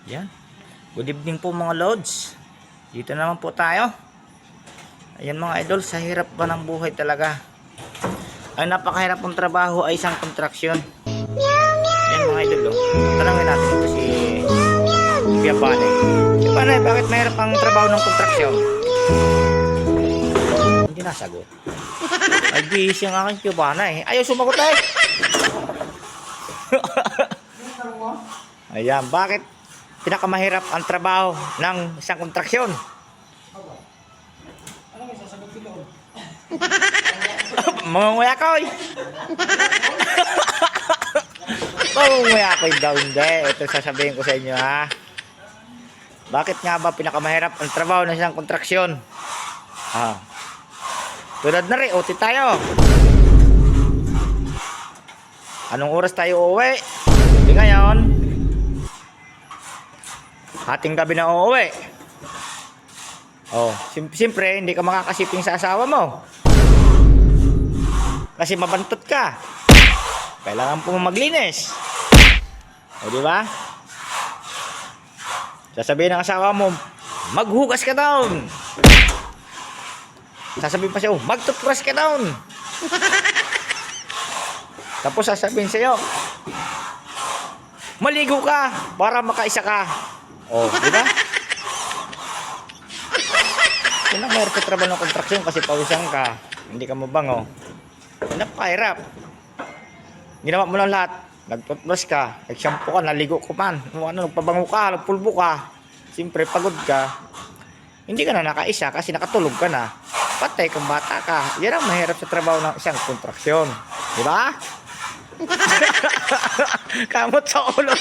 Yan. Good evening po mga lods. Dito naman po tayo. Ayan mga idol, sa hirap ba ng buhay talaga. Ang napakahirap ng trabaho ay isang kontraksyon. Ayan mga idol, oh. Tanungin natin ito si Kuya Panay. Kuya Panay, bakit mahirap ang trabaho ng kontraksyon? Hindi nasagot. Ay, busy ang aking Kuya Panay. Ayaw sumagot ay. Ayan, bakit pinakamahirap ang trabaho ng isang kontraksyon? Mangunguya ko eh. Mangunguya ko daw hindi. Ito sasabihin ko sa inyo ha. Bakit nga ba pinakamahirap ang trabaho ng isang kontraksyon? Tulad na rin, OT tayo. Anong oras tayo uuwi? Hindi ngayon. Hating gabi na uuwi. Oh, siyempre hindi ka makakasiping sa asawa mo. Kasi mabantot ka. Kailangan po maglinis. O di ba? Sasabihin ng asawa mo, maghugas ka down. Sasabihin pa siya, magtutbrush ka down. Tapos sasabihin sa'yo, maligo ka para makaisa ka. O, di ba? Yun ang mayroon sa trabaho ng kontraksyon kasi pawisan ka. Hindi ka mabango. Napakahirap. Ginawa mo lang lahat. Nagtutbrush ka, nag-shampoo ka, naligo ko man. Nagpabango ka, nagpulbo ka. Siyempre, pagod ka. Hindi ka na nakaisa kasi nakatulog ka na. Patay kung bata ka. Yan ang mahirap sa trabaho ng isang kontraksyon. Di ba? Kamot sa ulo.